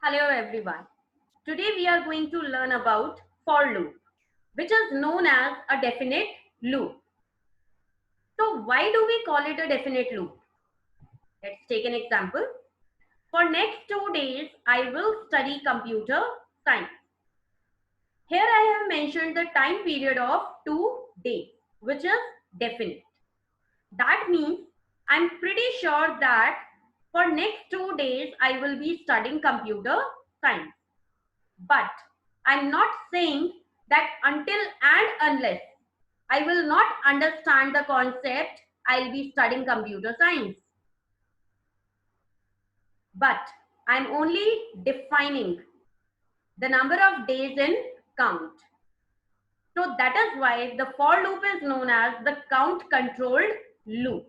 Hello everyone. Today we are going to learn about for loop, which is known as a definite loop. So why do we call it a definite loop? Let's take an example. For next 2 days, I will study computer science. Here I have mentioned the time period of 2 days, which is definite. That means I'm pretty sure that for next 2 days, I will be studying computer science. But I'm not saying that until and unless I will not understand the concept, I'll be studying computer science. But I'm only defining the number of days in count. So that is why the for loop is known as the count controlled loop,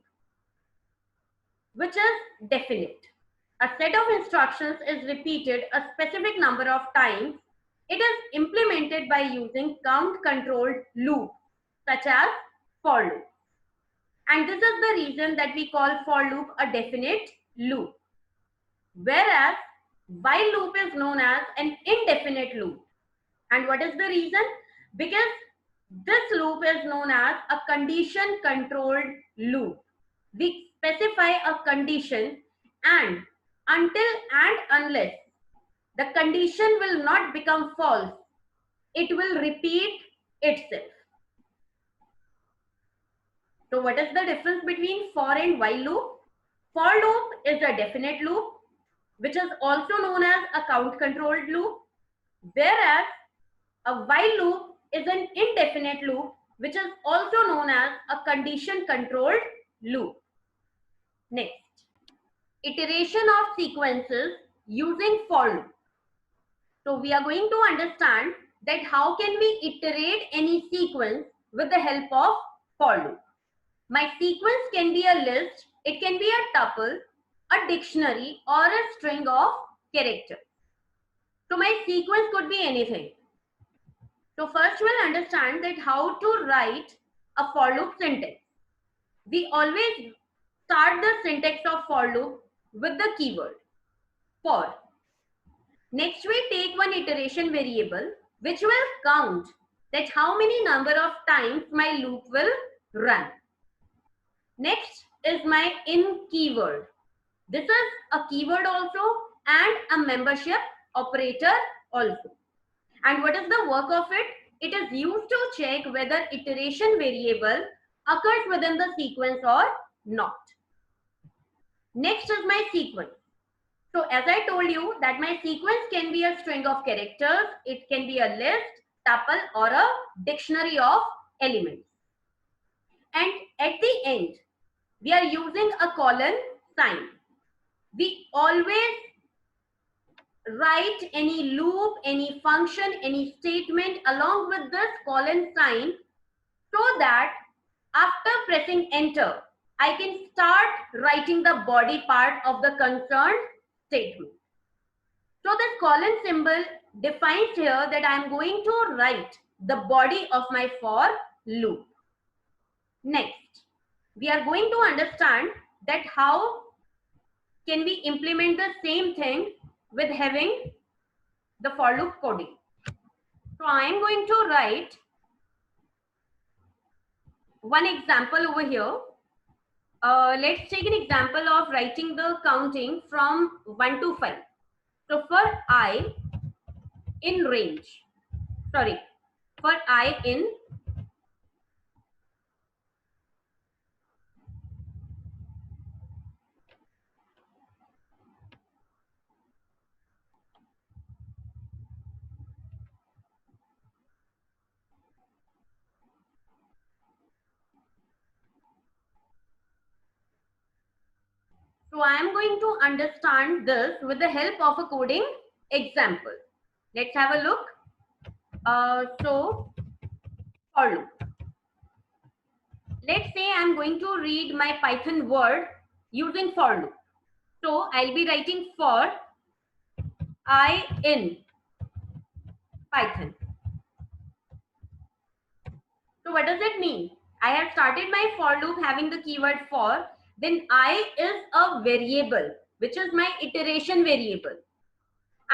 which is definite. A set of instructions is repeated a specific number of times. It is implemented by using count controlled loop, such as for loop. And this is the reason that we call for loop a definite loop. Whereas while loop is known as an indefinite loop. And what is the reason? Because this loop is known as a condition controlled loop. We specify a condition, and until and unless the condition will not become false, it will repeat itself. So what is the difference between for and while loop? For loop is a definite loop, which is also known as a count controlled loop, whereas a while loop is an indefinite loop, which is also known as a condition controlled loop. Next, iteration of sequences using for loop. So we are going to understand that how can we iterate any sequence with the help of for loop. My sequence can be a list, it can be a tuple, a dictionary, or a string of characters. So my sequence could be anything. So first we'll understand that how to write a for loop syntax. We always start the syntax of for loop with the keyword for. Next we take one iteration variable which will count that how many number of times my loop will run. Next is my in keyword. This is a keyword also and a membership operator also. And what is the work of it? It is used to check whether iteration variable occurs within the sequence or not. Next is my sequence. So as I told you that my sequence can be a string of characters, it can be a list, tuple, or a dictionary of elements. And at the end, we are using a colon sign. We always write any loop, any function, any statement along with this colon sign so that after pressing enter, I can start writing the body part of the concerned statement. So this colon symbol defines here that I am going to write the body of my for loop. Next, we are going to understand that how can we implement the same thing with having the for loop coding. So I am going to write one example over here. Let's take an example of writing the counting from 1 to 5. So for I in range, for I in So I am going to understand this with the help of a coding example. Let's have a look. So for loop. Let's say I'm going to read my Python word using for loop. So I'll be writing for I in Python. So what does it mean? I have started my for loop having the keyword for, then I is a variable, which is my iteration variable.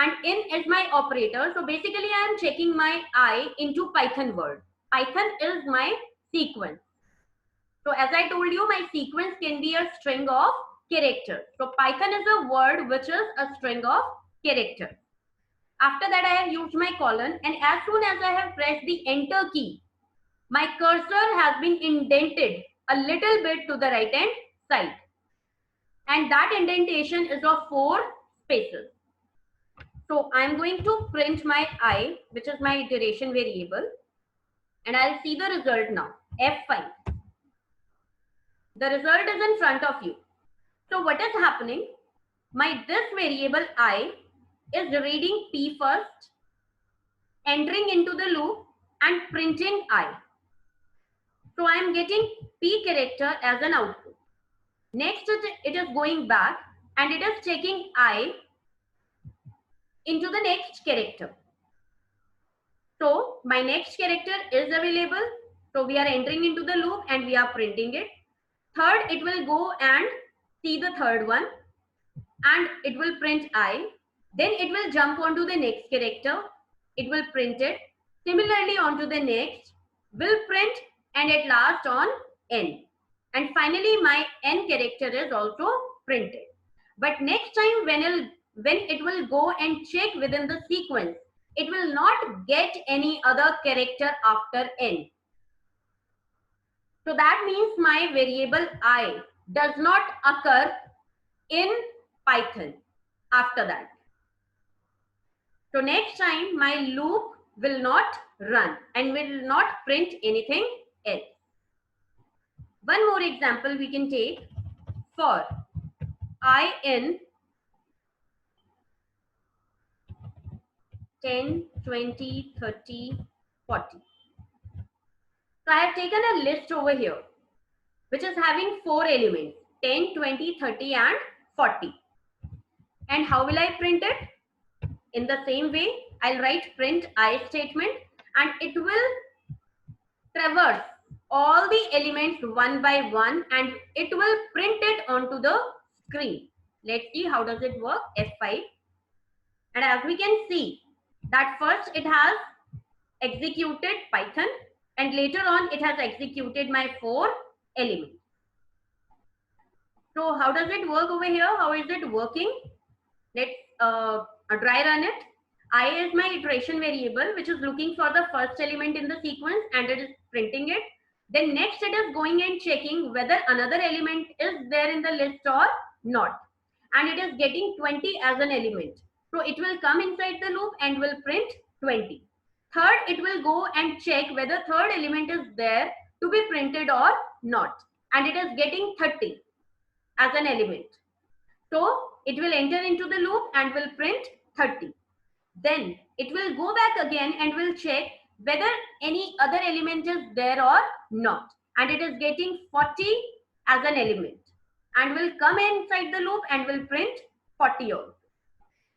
and in is my operator. So basically I am checking my I into Python word. Python is my sequence. So as I told you, my sequence can be a string of characters. So Python is a word which is a string of characters. After that I have used my colon, and as soon as I have pressed the enter key, my cursor has been indented a little bit to the right hand side. And that indentation is of 4 spaces. So I'm going to print my I, which is my duration variable, and I'll see the result now. F5. The result is in front of you. So what is happening? This variable I is reading P first, entering into the loop and printing I. So I am getting P character as an output. Next it is going back and it is checking I into the next character. So my next character is available. So we are entering into the loop and we are printing it. Third, it will go and see the third one and it will print I. Then it will jump onto the next character. It will print it. Similarly onto the next, will print, and at last on N. And finally my N character is also printed. But next time when it will go and check within the sequence, it will not get any other character after N. So that means my variable I does not occur in Python after that. So next time my loop will not run and will not print anything else. One more example we can take for I in 10, 20, 30, 40. So I have taken a list over here which is having 4 elements, 10, 20, 30 and 40. And how will I print it? In the same way, I'll write print I statement and it will traverse all the elements one by one and it will print it onto the screen. Let's see how does it work. F5. And as we can see that first it has executed Python and later on it has executed my 4 elements. So how does it work over here? How is it working? Let's dry run it. I is my iteration variable which is looking for the first element in the sequence and it is printing it. Then next it is going and checking whether another element is there in the list or not. And it is getting 20 as an element. So it will come inside the loop and will print 20. Third, it will go and check whether third element is there to be printed or not. And it is getting 30 as an element. So it will enter into the loop and will print 30. Then it will go back again and will check whether any other element is there or not. And it is getting 40 as an element and will come inside the loop and will print 40 also.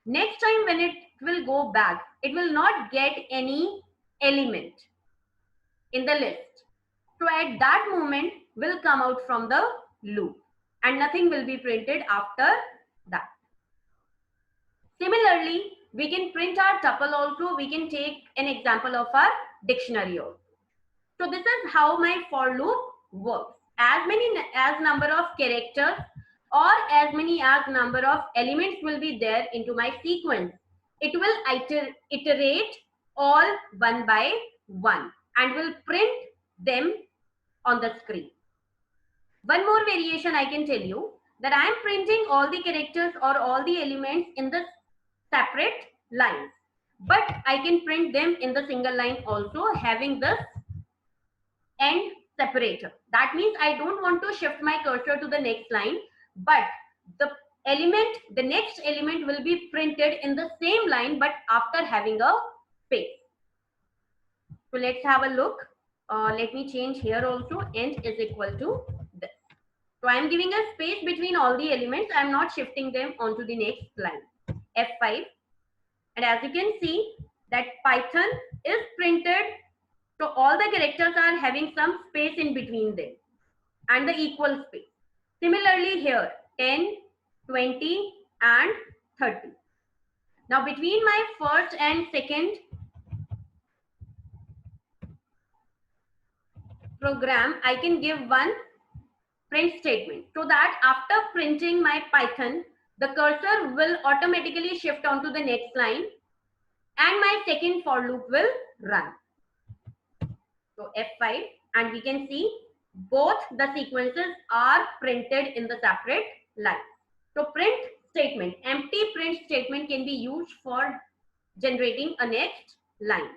Next time when it will go back, it will not get any element in the list. So at that moment will come out from the loop and nothing will be printed after that. Similarly, we can print our tuple also. We can take an example of our dictionary also. So this is how my for loop works. As many as number of characters or as many as number of elements will be there into my sequence, it will iterate all one by one and will print them on the screen. One more variation I can tell you that I am printing all the characters or all the elements in the separate lines, but I can print them in the single line also having this end separator. That means I don't want to shift my cursor to the next line, but the next element will be printed in the same line but after having a space. So let's have a look. Let me change here also. End is equal to this. So I am giving a space between all the elements. I am not shifting them onto the next line. F5. And as you can see that Python is printed. So all the characters are having some space in between them and the equal space. Similarly here 10, 20 and 30. Now between my first and second program, I can give one print statement, so that after printing my Python, the cursor will automatically shift onto the next line and my second for loop will run. So F5, and we can see both the sequences are printed in the separate line. So print statement, empty print statement can be used for generating a next line.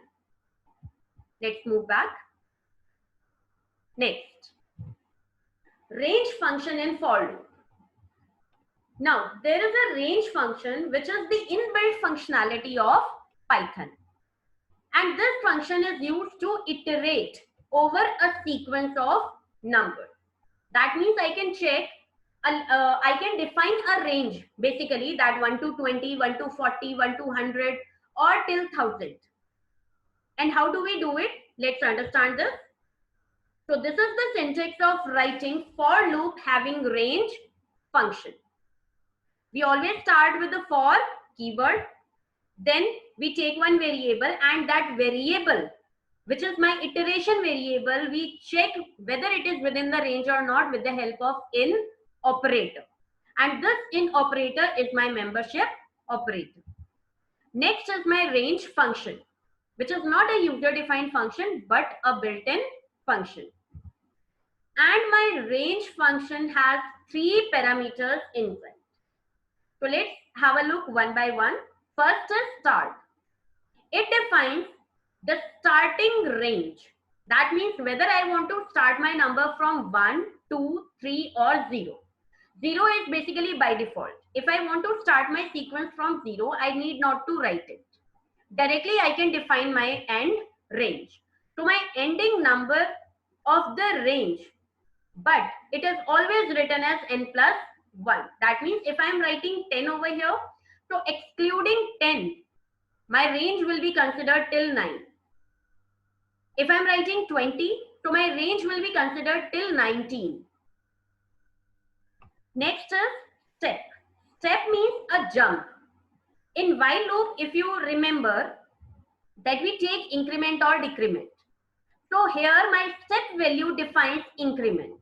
Let's move back. Next, range function in for loop. Now, there is a range function which is the inbuilt functionality of Python. And this function is used to iterate over a sequence of numbers. That means I can check, I can define a range, basically that 1 to 20, 1 to 40, 1 to 100 or till 1000. And how do we do it? Let's understand this. So this is the syntax of writing for loop having range function. We always start with the for keyword. Then we take one variable, and that variable, which is my iteration variable, we check whether it is within the range or not with the help of in operator. And this in operator is my membership operator. Next is my range function, which is not a user defined function but a built-in function. And my range function has 3 parameters inside. So let's have a look one by one. First is start. It defines the starting range. That means whether I want to start my number from 1, 2, 3 or 0. 0 is basically by default. If I want to start my sequence from 0, I need not to write it. Directly I can define my end range. So my ending number of the range, but it is always written as n plus 1. That means if I am writing 10 over here, so excluding 10, my range will be considered till 9. If I'm writing 20, so my range will be considered till 19. Next is step. Step means a jump. In while loop, if you remember that we take increment or decrement. So here my step value defines increment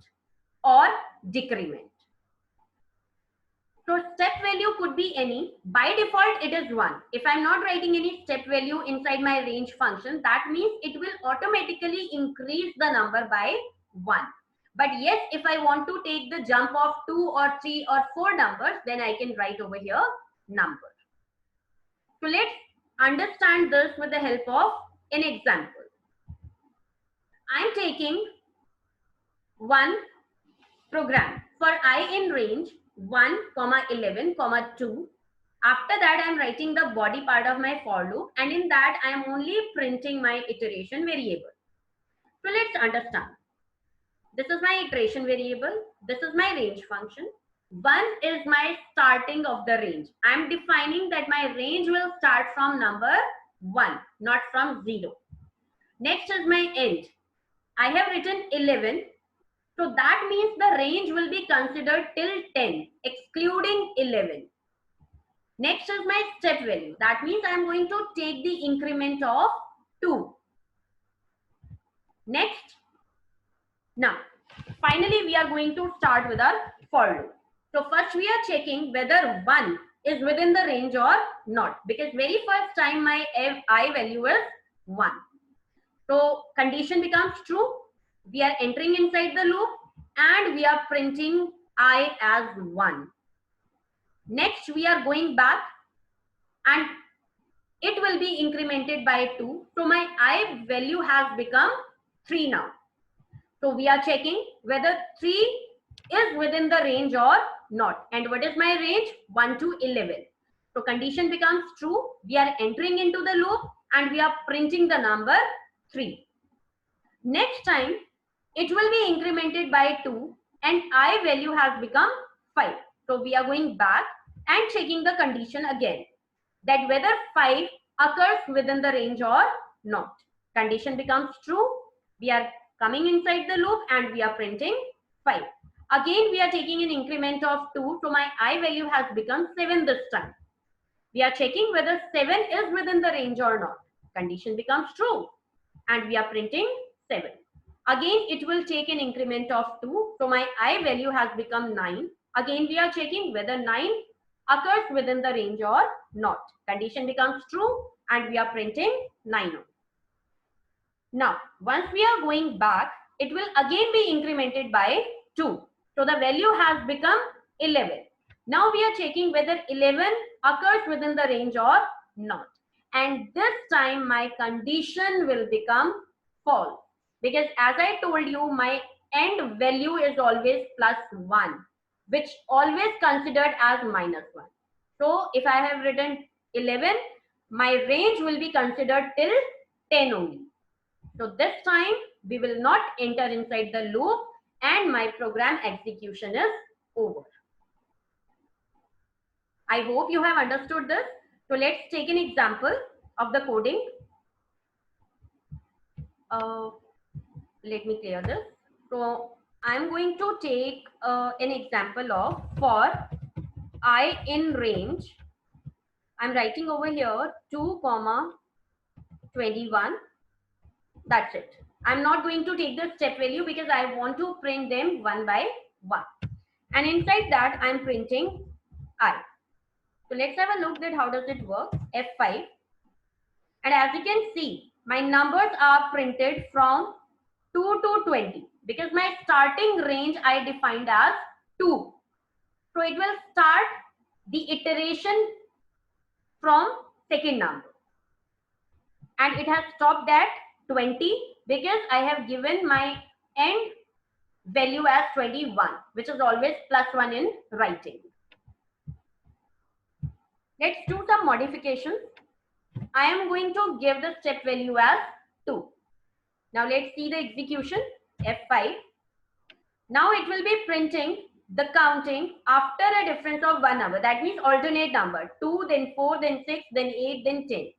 or decrement. So step value could be any. By default, it is 1. If I'm not writing any step value inside my range function, that means it will automatically increase the number by 1. But yes, if I want to take the jump of 2 or 3 or 4 numbers, then I can write over here number. So let's understand this with the help of an example. I'm taking one program for I in range 1, 11, 2. After that, I am writing the body part of my for loop, and in that I am only printing my iteration variable. So let's understand. This is my iteration variable. This is my range function. 1 is my starting of the range. I am defining that my range will start from number 1, not from 0. Next is my end. I have written 11. So that means the range will be considered till 10, excluding 11. Next is my step value. That means I am going to take the increment of 2. Next. Now, finally, we are going to start with our for loop. So first we are checking whether 1 is within the range or not. Because very first time my I value is 1. So condition becomes true. We are entering inside the loop and we are printing I as 1. Next, we are going back and it will be incremented by 2. So my I value has become 3 now. So we are checking whether 3 is within the range or not. And what is my range? 1 to 11. So condition becomes true. We are entering into the loop and we are printing the number 3. Next time, it will be incremented by 2 and I value has become 5. So we are going back and checking the condition again, that whether 5 occurs within the range or not. Condition becomes true. We are coming inside the loop and we are printing 5. Again, we are taking an increment of 2. So my I value has become 7 this time. We are checking whether 7 is within the range or not. Condition becomes true and we are printing 7. Again, it will take an increment of 2. So my I value has become 9. Again, we are checking whether 9 occurs within the range or not. Condition becomes true and we are printing 9. Now, once we are going back, it will again be incremented by 2. So the value has become 11. Now we are checking whether 11 occurs within the range or not. And this time my condition will become false. Because as I told you, my end value is always plus 1, which always considered as minus 1. So if I have written 11, my range will be considered till 10 only. So this time we will not enter inside the loop and my program execution is over. I hope you have understood this. So let's take an example of the coding. Let me clear this. So I'm going to take an example of for I in range. I'm writing over here 2, 21. That's it. I'm not going to take the step value because I want to print them one by one. And inside that, I'm printing I. So let's have a look at how does it work. F5. And as you can see, my numbers are printed from 2 to 20 because my starting range I defined as 2. So it will start the iteration from second number. And it has stopped at 20 because I have given my end value as 21, which is always plus 1 in writing. Let's do some modifications. I am going to give the step value as 2. Now let's see the execution. F5. Now it will be printing the counting after a difference of one number. That means alternate number. 2, then 4, then 6, then 8, then 10.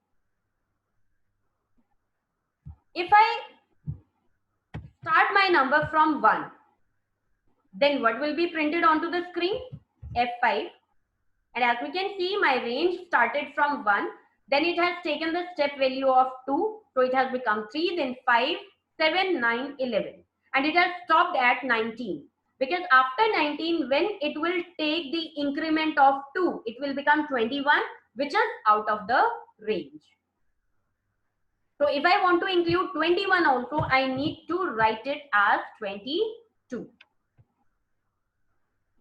If I start my number from 1, then what will be printed onto the screen? F5. And as we can see, my range started from 1. Then it has taken the step value of 2. So it has become 3, then 5, 7, 9, 11. And it has stopped at 19. Because after 19, when it will take the increment of 2, it will become 21, which is out of the range. So if I want to include 21 also, I need to write it as 22.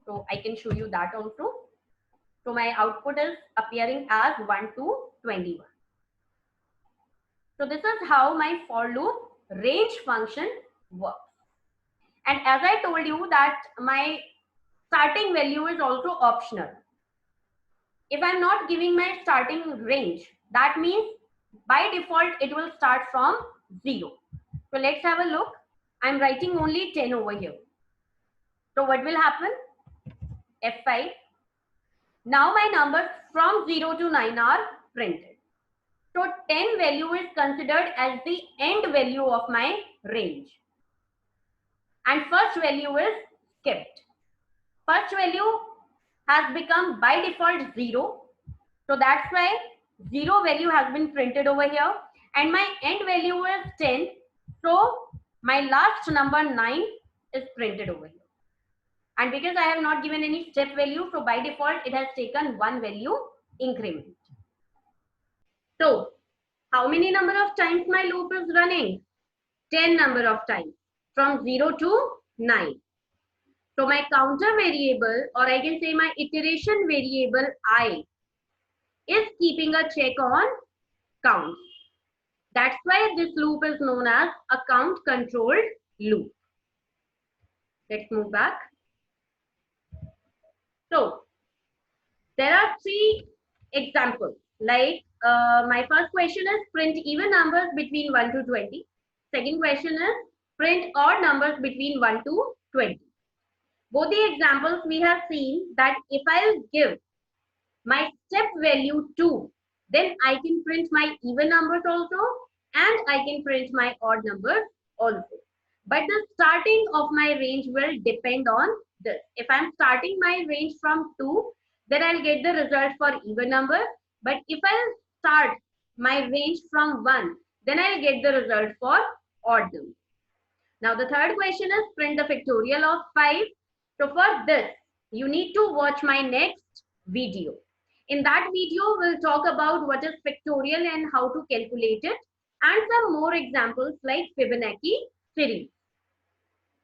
So I can show you that also. So my output is appearing as 1 to 21. So this is how my for loop range function works. And as I told you that my starting value is also optional. If I'm not giving my starting range, that means by default it will start from 0. So let's have a look. I'm writing only 10 over here. So what will happen? F5. Now my numbers from 0 to 9 are printed. So 10 value is considered as the end value of my range. And first value is skipped. First value has become by default 0. So that's why 0 value has been printed over here. And my end value is 10. So my last number 9 is printed over here. And because I have not given any step value, so by default it has taken one value increment. So how many number of times my loop is running? 10 number of times from 0 to 9. So my counter variable, or I can say my iteration variable I, is keeping a check on count. That's why this loop is known as a count controlled loop. Let's move back. So there are 3 examples. Like my first question is print even numbers between 1 to 20. Second question is print odd numbers between 1 to 20. Both the examples we have seen that if I'll give my step value 2, then I can print my even numbers also and I can print my odd numbers also. But the starting of my range will depend on this. If I'm starting my range from 2, then I'll get the result for even number. But if I start my range from 1, then I'll get the result for odd number. Now the third question is print the factorial of 5. So for this, you need to watch my next video. In that video, we'll talk about what is factorial and how to calculate it, and some more examples like Fibonacci series.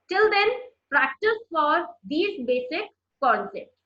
Till then, practice for these basic concepts.